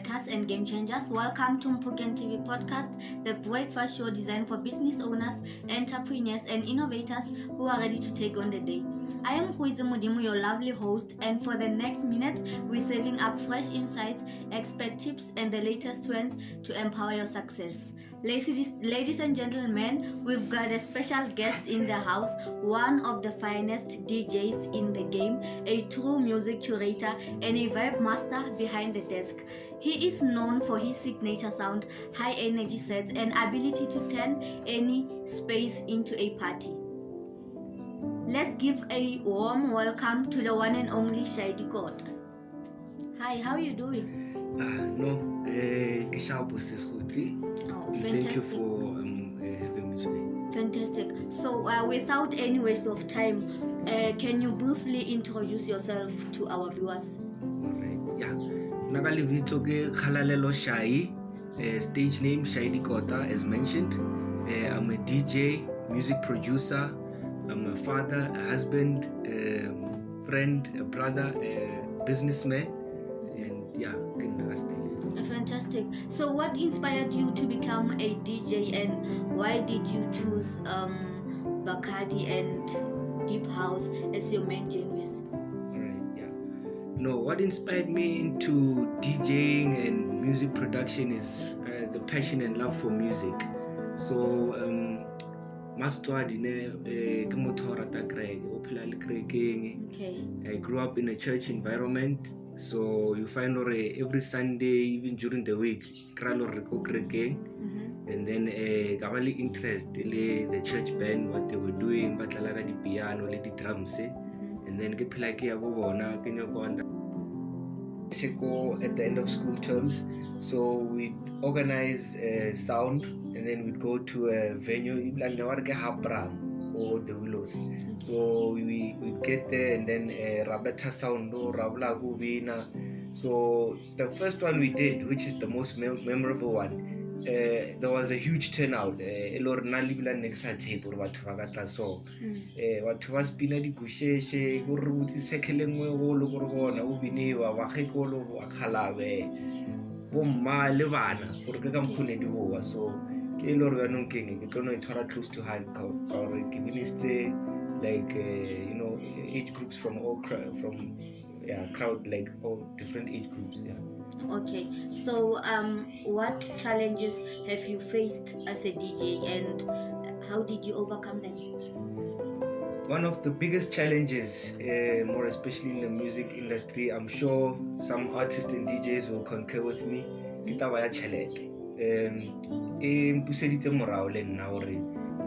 innovators and game changers. Welcome to Mpuken TV podcast, the breakfast show designed for business owners, entrepreneurs, and innovators who are ready to take on the day. I am Huizi Mudimu, your lovely host, and for the next minutes, we're serving up fresh insights, expert tips, and the latest trends to empower your success. Ladies and gentlemen, we've got a special guest in the house, one of the finest DJs in the game, a true music curator, and a vibe master behind the desk. He is known for his signature sound, high energy sets, and ability to turn any space into a party. Let's give a warm welcome to the one and only Shaidi God. Hi, how are you doing? Thank you for having me today. Fantastic. So, without any waste of time, can you briefly introduce yourself to our viewers? Alright, yeah. Nakali Vito ke Khalalelo Shai, stage name Shaidi Kota, as mentioned. I'm a DJ, music producer. I'm a father, a husband, friend, a brother, a businessman, and yeah, fantastic. So what inspired you to become a DJ, and why did you choose Bacardi and Deep House as your main genres? Alright, yeah. No, what inspired me into DJing and music production is the passion and love for music. So I grew up in a church environment, so you find every Sunday, even during the week, and then gavali interest the church band, what they were doing, batlalaga di piano, the drums, and then get like at the end of school terms. So we organize sound, and then we'd go to a venue or the Willows. So we'd get there, and then Rabeta sound or Rabla Gubina. So the first one we did, which is the most memorable one, there was a huge turnout. Elor nalibla nexa table batho ba ka so batho ba spina di kusheshe go re botse sekele ngwe go lo go bona o biniwa wa gekolo wa khalabe bo mma le bana gore ka mphone di boa. So ke elor ga no keng ke tlono itshwara close to high gore ke biniste like age groups from all crowd, like all different age groups. Okay, so what challenges have you faced as a DJ, and how did you overcome them? One of the biggest challenges, more especially in the music industry, I'm sure some artists and DJs will concur with me,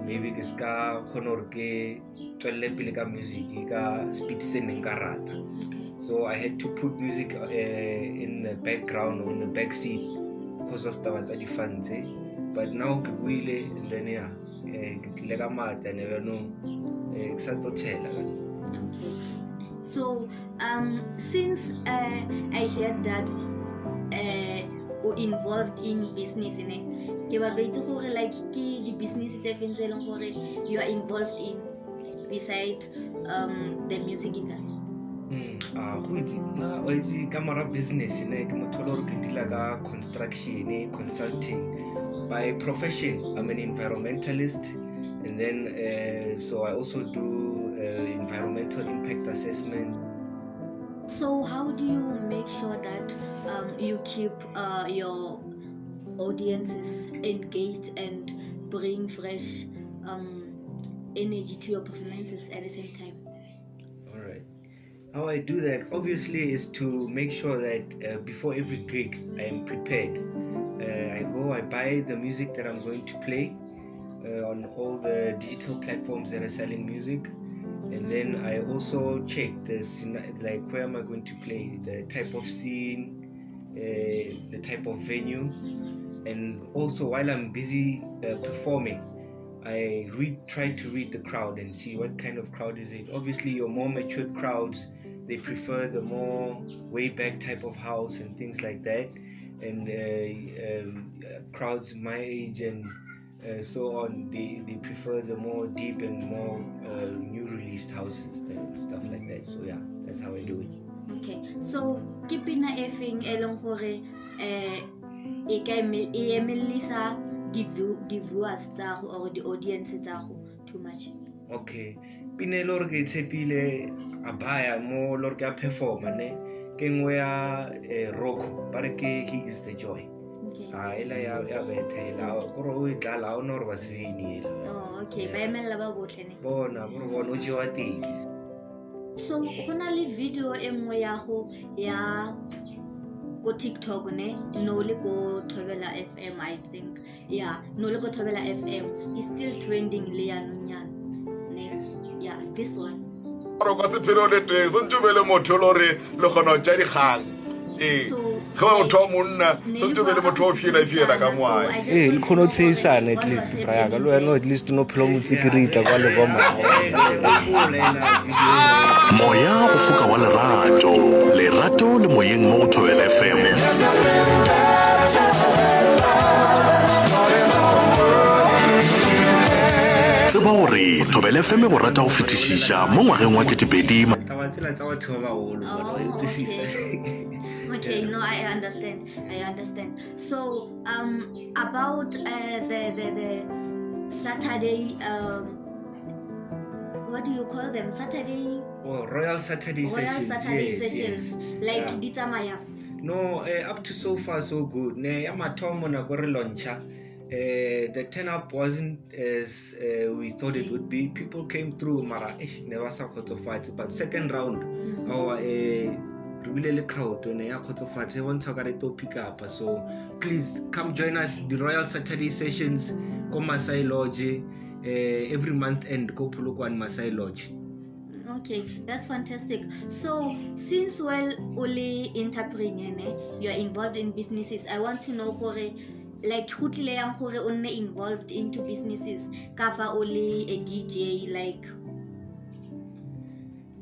maybe ke ska khona ke tswelle pele ka music ka speed se neng ka rata. So I had to put music in the background or in the back seat because of the funds. But now ke buile, and then ke tlile ka mata ne no ke sa totela. Okay. So since I heard that involved in business in it, ke ba re itse gore like ke di business tse feng tse leng gore you are involved in beside the music industry. Go itse na o itse ka mara business ne ke motho le ke dila ka construction consulting. By profession, I'm an environmentalist, and then so I also do environmental impact assessment. So how do you make sure that you keep your audiences engaged and bring fresh energy to your performances at the same time? Alright. How I do that obviously is to make sure that before every gig I am prepared. I buy the music that I'm going to play on all the digital platforms that are selling music. And then I also check like where am I going to play, the type of scene, the type of venue, and also while I'm busy performing, I try to read the crowd and see what kind of crowd is it. Obviously, your more matured crowds, they prefer the more way back type of house and things like that, and crowds my age and so on, they prefer the more deep and more new released houses and stuff like that. So yeah, that's how I do it. Okay, so ke pina e feng e leng gore e emelisa di viewers tsa go or di audience tsa go too much? Okay, pina e le gore ke e tshepile a baya mo le gore ke a performa ne ke nngwe ya Rocco ba re ke He Is The Joy. Okay. Ela ya bethela gore o e tlala o ne gore ba se vini ela. Oh, okay, ba emella ba botlhe ne. Bona gore bona o jewa teng. So go na le video e nngwe ya go ya go TikTok ne no le go Thobela FM, I think. Yeah, no le go Thobela FM is still trending le ya nonyana ne. Yeah, this one. Ro ka se phelo le te so ntubele motho lore le gona tja di kgang ge ba motho wa monna so ntubele motho o fiela ka moa Le khono tsheisana at least ra ya ka lo yena at least no phelo motse ke rita kwa le boma. Moya go foka wa lerato le moyeng mo Thobela FM. Tseba gore Thobela FM go rata go fetišiša mo ngwageng wa 2000. Taba tsela tsa batho ba bagolo bona o utlwisisa. Okay, no, I understand. So, about the Saturday, what do you call them? Saturday. Oh, Royal Saturday sessions. Sessions. Like Yeah. Ditamaya. No, up to so far so good. Ne ya mathomo na go re launcha. The turn up wasn't as we thought it would be. People came through, mara never saw fight. But second round, our really crowd ne ya fight. They want to pick up. So please come join us. The Royal Saturday sessions, come Masai Lodge. Every month end, go Polokwane Masai Lodge. Okay, that's fantastic. So, since only entrepreneur, you are involved in businesses, I want to know like who yang onne involved into businesses, kafa only a DJ, like.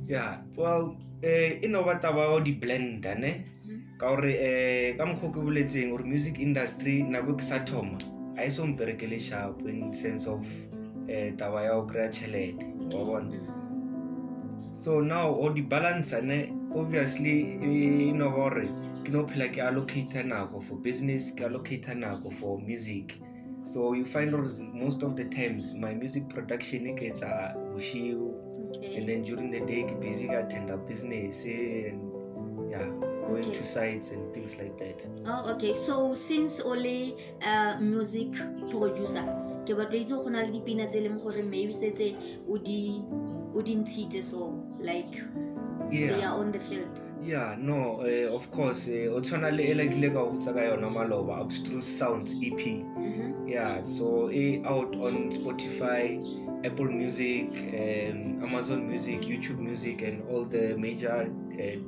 Yeah, well, what about the blender ne? Ka gore ka mkhoko boletseng or music industry na go sa thoma. I so mperekele sharp in sense of taba ya o kry chelete. Wa bona. So now all the balance ne obviously gore ke no phela ke allocate nako for business, ke allocate nako for music. So you find out most of the times my music production gets bushiu. Okay. And then during the day, keep busy attend up business and going to sites and things like that. Oh, okay. So since only music producer, ke ba re go na le dipina tse leng gore maybe setse o di ntshitse, so like they are on the field. Yeah, no, of course, o tshwana le ela kile ka utsa ka yona maloba Abstruse Sounds EP. Yeah, so out on Spotify, Apple Music, Amazon Music, YouTube Music, and all the major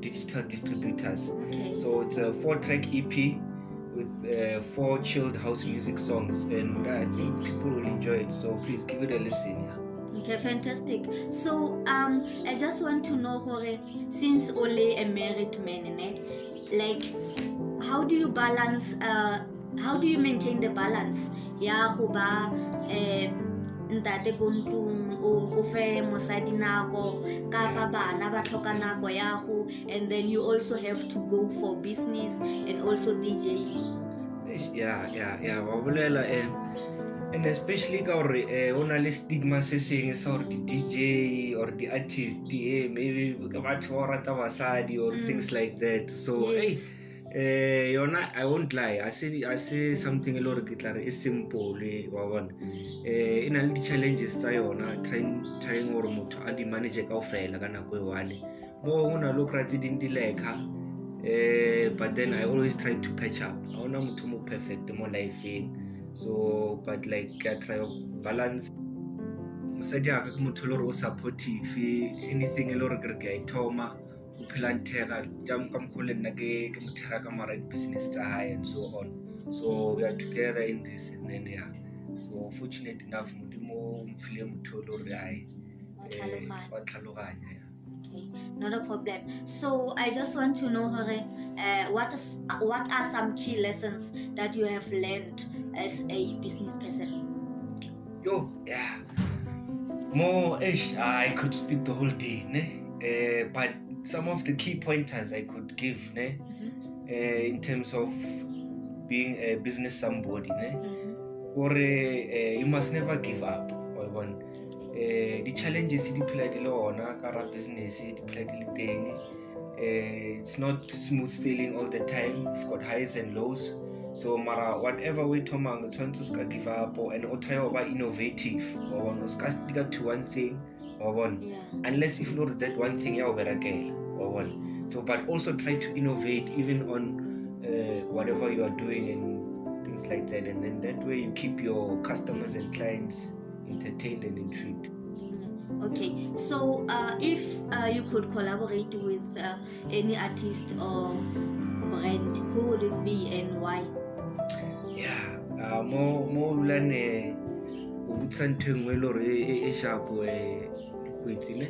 digital distributors. Okay. So it's a 4-track EP with 4 chilled house music songs, and I think people will enjoy it. So please give it a listen. Yeah. Okay, fantastic. So I just want to know, Jorge, since only a married man, like how do you balance? How do you maintain the balance? Ya go ba ntate go ntlong o fe mosadi nako ka fa bana ba tlhoka nako ya go, and then you also have to go for business and also DJ. Yeah, wa bolela and especially ka gore ona le stigma se seng sa gore di DJ or the artist maybe ka batho ba rata basadi or things like that. So Yes. yona I won't lie, I say something a lot of it is simple wa bona ina le challenges tsa yona trying gore motho a di manage kaofela ka nako e one mo una lo kra tse ding di leka but then I always try to patch up. I ona motho mo perfect mo lifeng, so but like I try to balance mosadi a ka motho le re o supportive anything e le re ke a ithoma o phela ntega jam ka mkhole nna ke mothega ka mara business tsa high and so on. So we are together in this, and then so fortunate enough modimo mfile motho le re ai wa tlhaloganya. Okay, not a problem. So I just want to know, Jorge, what are some key lessons that you have learned as a business person? More I could speak the whole day, ne? But some of the key pointers I could give in terms of being a business somebody, or you must never give up. The challenges di phela di le ona ka ra business di phela di le teng. It's not smooth sailing all the time. You've got highs and lows. So mara whatever way Tomang trying to give up and try to be innovative or one was stick to one thing or one unless if not that one thing you better get or one. So but also try to innovate even on whatever you are doing and things like that, and then that way you keep your customers and clients entertained and intrigued. Okay, so if you could collaborate with any artist or brand, who would it be and why? Yeah, more lane ubutsanteng we lore e sharp kwetsile.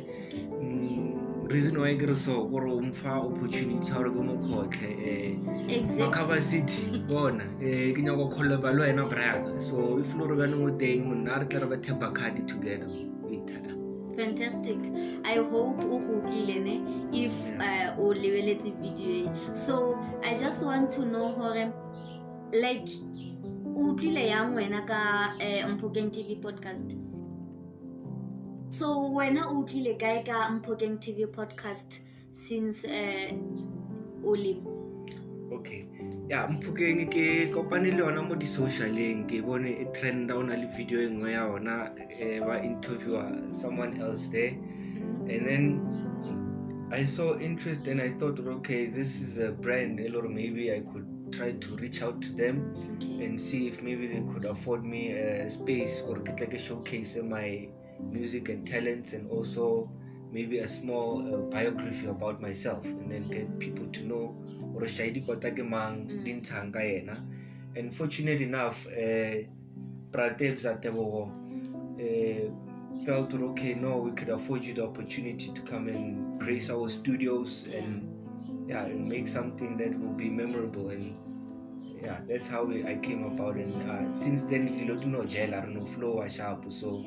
Reason why get so gore umfa opportunity ha re go mo khotle Exactly. City bona ke nya go collab lo ena brand, so if lore ba no teng monna re tla re ba thepa card together. Fantastic. I hope if o lebeletse video. So I just want to know hore like utlile yang wena ka Mpokeng TV podcast. So wena utlile kae ka Mpokeng TV podcast since Olim? Okay. Yeah, Mpokeng ke kopane le ona mo di socialeng ke bone e trend down a le video engwe ya ona ba interview someone else there, and then I saw interest and I thought, okay, this is a brand, or maybe I could try to reach out to them and see if maybe they could afford me a space or get like a showcase of my music and talents, and also maybe a small biography about myself, and then get people to know or Shaidi Kota ke mang dintshang ka yena. And fortunate enough, Pratebs at felt okay, no, we could afford you the opportunity to come and grace our studios and make something that will be memorable. And that's how I came about. And since then, no jail or no flow was sharp. So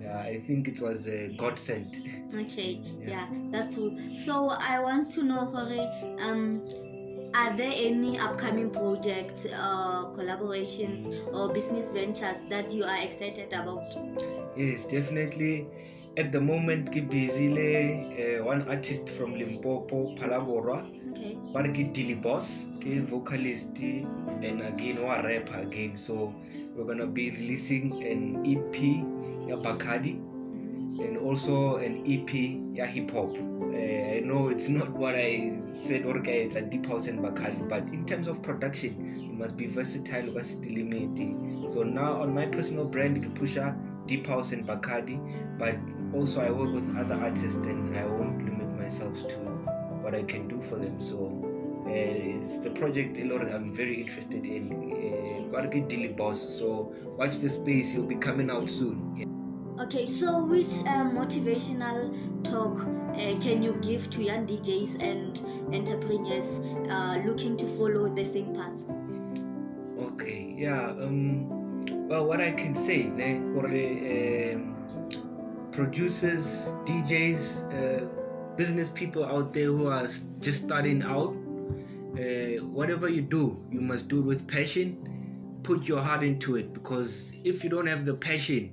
I think it was a godsend. Okay, yeah, that's true. So I want to know, are there any upcoming projects, collaborations, or business ventures that you are excited about? Yes, definitely. At the moment, I'm busy. One artist from Limpopo, Palaborwa. Okay. But I'm Dilly Boss, vocalist, and again, one rapper again. So we're gonna be releasing an EP, Bacardi, and also an EP, hip hop. I know it's not what I said, okay, it's a deep house and Bacardi, but in terms of production, you must be versatile, versatility. So now on my personal brand, Pusha, deep house and Bacardi, but also I work with other artists and I won't limit myself to what I can do for them. So it's the project I'm very interested in. Dilly Boss. So watch the space, he'll be coming out soon. Okay, so which motivational talk can you give to young DJs and entrepreneurs looking to follow the same path? Okay, well, what I can say, for producers, DJs, business people out there who are just starting out, whatever you do, you must do it with passion. Put your heart into it, because if you don't have the passion,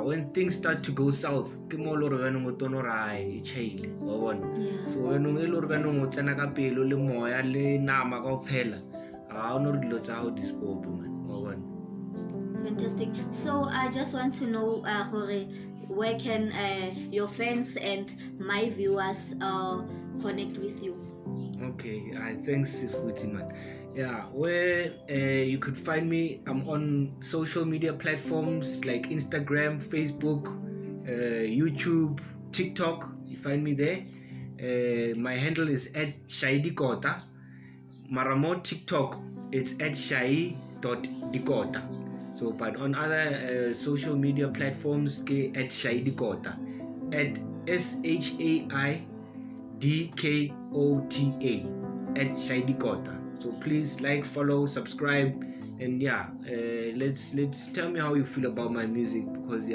when things start to go south, so when you tsena ka pelo le moya le nama kaofela ha ono re dilo tsa ho discope man. Fantastic. So I just want to know where can your fans and my viewers connect with you? Okay, thanks Siswiti man. Where you could find me, I'm on social media platforms like Instagram, Facebook, YouTube, TikTok. You find me there. My handle is @shaidikota. Maramo TikTok, it's @shai.dikota. So, but on other social media platforms, @shaidikota, @SHAIDKOTA, @shaidikota. So please like, follow, subscribe, and let's tell me how you feel about my music, because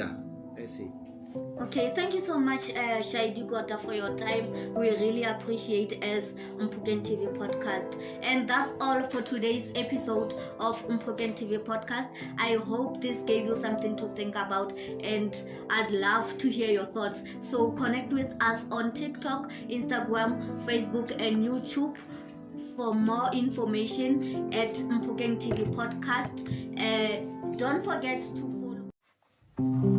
that's it. Okay, thank you so much, Shaidi Gota, for your time. We really appreciate as Mpuken TV podcast. And that's all for today's episode of Mpuken TV podcast. I hope this gave you something to think about, and I'd love to hear your thoughts. So connect with us on TikTok, Instagram, Facebook, and YouTube for more information at Mpuken TV podcast. Don't forget to follow.